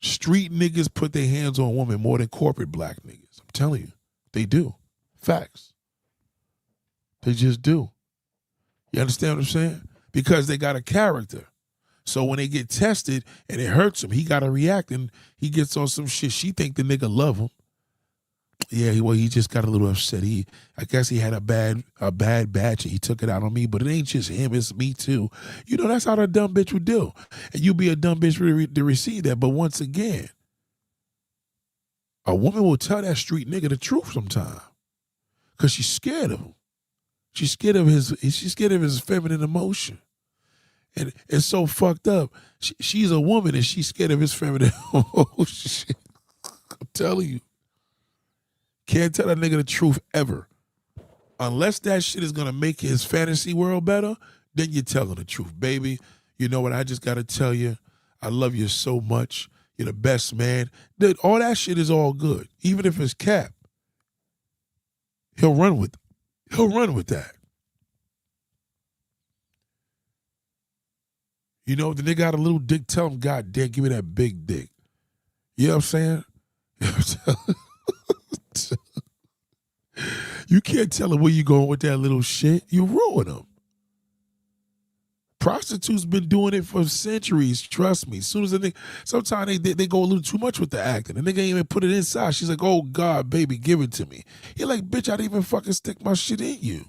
Street niggas put their hands on women more than corporate black niggas. I'm telling you, they do. Facts. They just do. You understand what I'm saying? Because they got a character. So when they get tested and it hurts him, he got to react and he gets on some shit. She think the nigga love him. Yeah, he just got a little upset. I guess he had a bad batch and he took it out on me, but it ain't just him, it's me too. You know, that's how that dumb bitch would do. And you be a dumb bitch to receive that. But once again, a woman will tell that street nigga the truth sometime because she's scared of him. She's scared of his feminine emotion. And it's so fucked up. She's a woman and she's scared of his family. Oh, shit. I'm telling you. Can't tell that nigga the truth ever. Unless that shit is going to make his fantasy world better, then you're telling the truth. Baby, you know what? I just got to tell you, I love you so much. You're the best man. Dude, all that shit is all good. Even if it's cap, he'll run with that. You know, the nigga got a little dick, tell him, God damn, give me that big dick. You know what I'm saying? You know what I'm saying? You can't tell him where you going with that little shit. You ruin him. Prostitutes been doing it for centuries. Trust me. As soon as a nigga, sometimes they go a little too much with the acting. The nigga ain't even put it inside. She's like, oh God, baby, give it to me. You're like, bitch, I didn't even fucking stick my shit in you.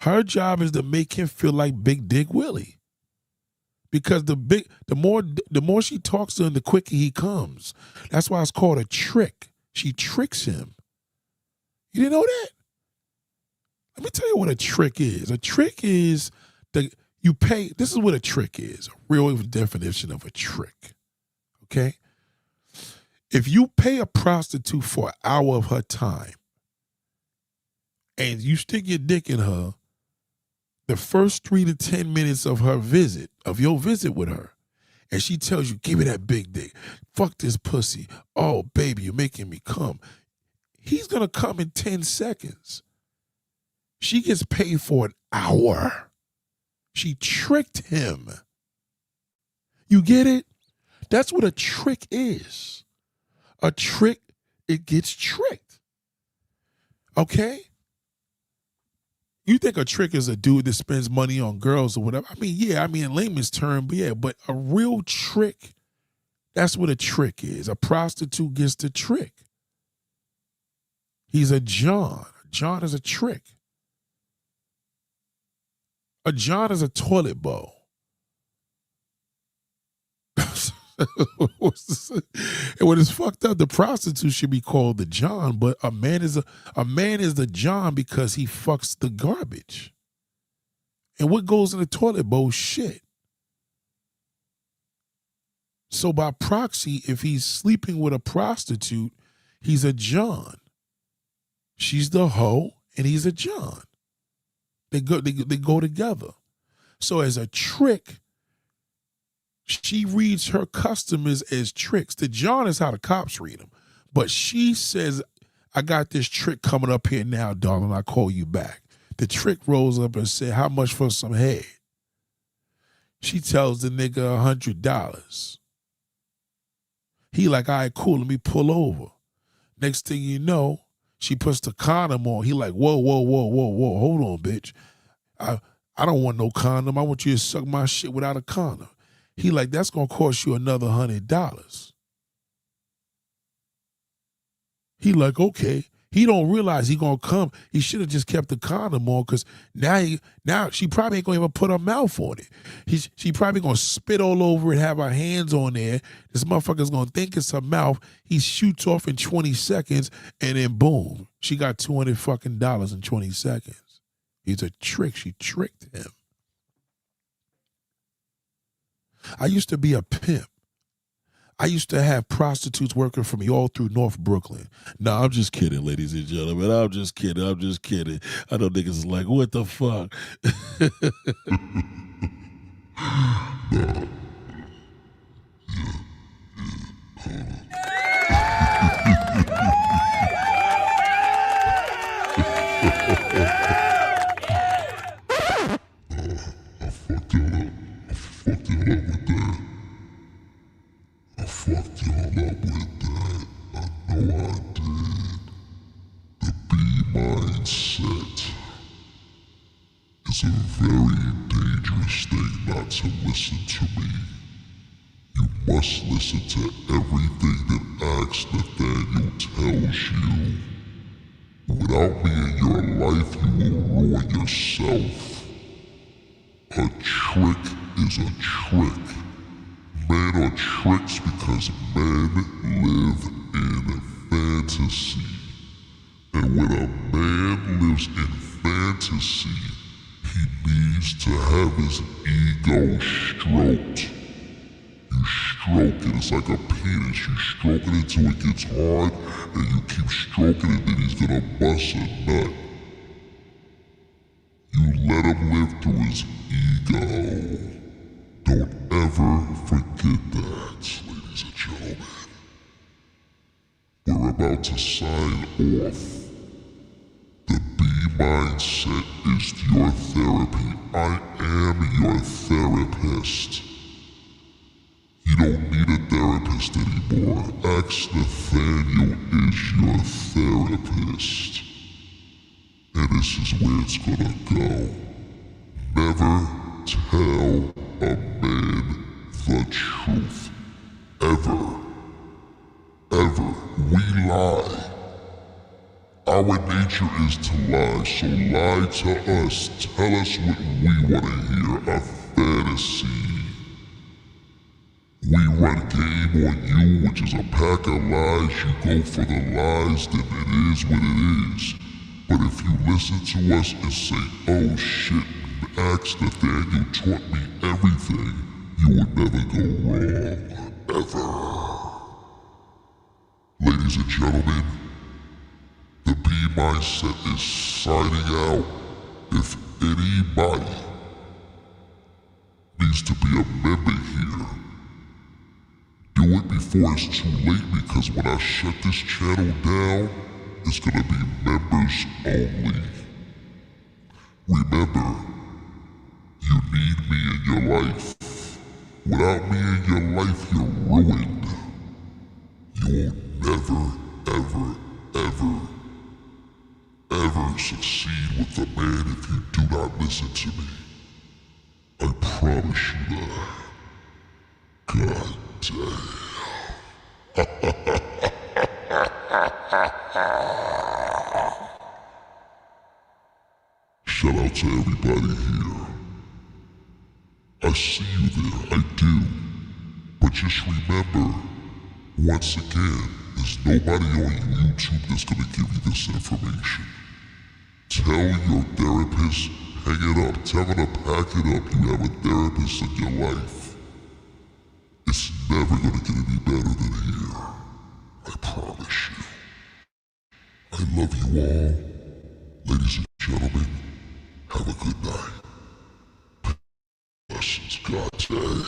Her job is to make him feel like Big Dick Willie. Because the more she talks to him, the quicker he comes. That's why it's called a trick. She tricks him. You didn't know that? Let me tell you what a trick is. A trick is you pay. This is what a trick is. A real definition of a trick. Okay? If you pay a prostitute for an hour of her time and you stick your dick in her, the first 3 to 10 minutes of your visit with her, and she tells you, give me that big dick. Fuck this pussy. Oh, baby, you're making me come. He's going to come in 10 seconds. She gets paid for an hour. She tricked him. You get it? That's what a trick is. A trick, it gets tricked. Okay? You think a trick is a dude that spends money on girls or whatever. In layman's term, but a real trick, that's what a trick is. A prostitute gets the trick. He's a John. John is a trick. A John is a toilet bowl. And when it's fucked up, the prostitute should be called the John, but a man is the John because he fucks the garbage. And what goes in the toilet bowl? Shit. So by proxy, if he's sleeping with a prostitute, he's a John. She's the hoe and he's a John. They go together. So as a trick, she reads her customers as tricks. The John is how the cops read them. But she says, I got this trick coming up here now, darling. I'll call you back. The trick rolls up and said, how much for some head? She tells the nigga $100. He like, all right, cool, let me pull over. Next thing you know, she puts the condom on. He like, whoa, hold on, bitch. I don't want no condom. I want you to suck my shit without a condom. He like, that's going to cost you another $100. He like, okay. He don't realize he going to come. He should have just kept the condom on because now she probably ain't going to even put her mouth on it. She probably going to spit all over it, have her hands on there. This motherfucker's going to think it's her mouth. He shoots off in 20 seconds and then boom, she got $200 fucking in 20 seconds. He's a trick. She tricked him. I used to be a pimp. I used to have prostitutes working for me all through North Brooklyn. No, I'm just kidding, ladies and gentlemen. I'm just kidding. I know niggas is like, what the fuck? I fucked y'all up with that. I know I did. The B mindset is a very dangerous thing not to listen to me. You must listen to everything that Axe Nathaniel tells you. Without me in your life, you will ruin yourself. A trick is a trick. Men are tricks because men live in fantasy. And when a man lives in fantasy, He needs to have his ego stroked. You stroke it, it's like a penis. You stroke it until it gets hard, and you keep stroking it, then he's gonna bust a nut. You let him live through his ego. Don't ever forget that, ladies and gentlemen. We're about to sign off. The B Mindset is your therapy. I am your therapist. You don't need a therapist anymore. Ask Nathaniel is your therapist. And this is where it's gonna go. Never tell a man the truth. Ever. Ever. We lie. Our nature is to lie, so lie to us. Tell us what we want to hear. A fantasy. We run game on you, which is a pack of lies. You go for the lies, then it is what it is. But if you listen to us and say, oh shit, ask Nathaniel taught me everything, you would never go wrong. Ever. Ladies and gentlemen, the B Mindset is signing out. If anybody needs to be a member here, do it before it's too late, because when I shut this channel down, it's gonna be members only. Remember, you need me in your life. Without me in your life, you're ruined. You will never, ever, ever, ever succeed with a man if you do not listen to me. I promise you that. God damn. Shout out to everybody here. I see you there, I do. But just remember, once again, there's nobody on YouTube that's gonna give you this information. Tell your therapist, hang it up, tell her to pack it up. You have a therapist in your life. It's never gonna get any better than here. I promise you. I love you all. Ladies and gentlemen, have a good night. Blessings, God damn.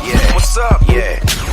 Yeah, what's up? Yeah.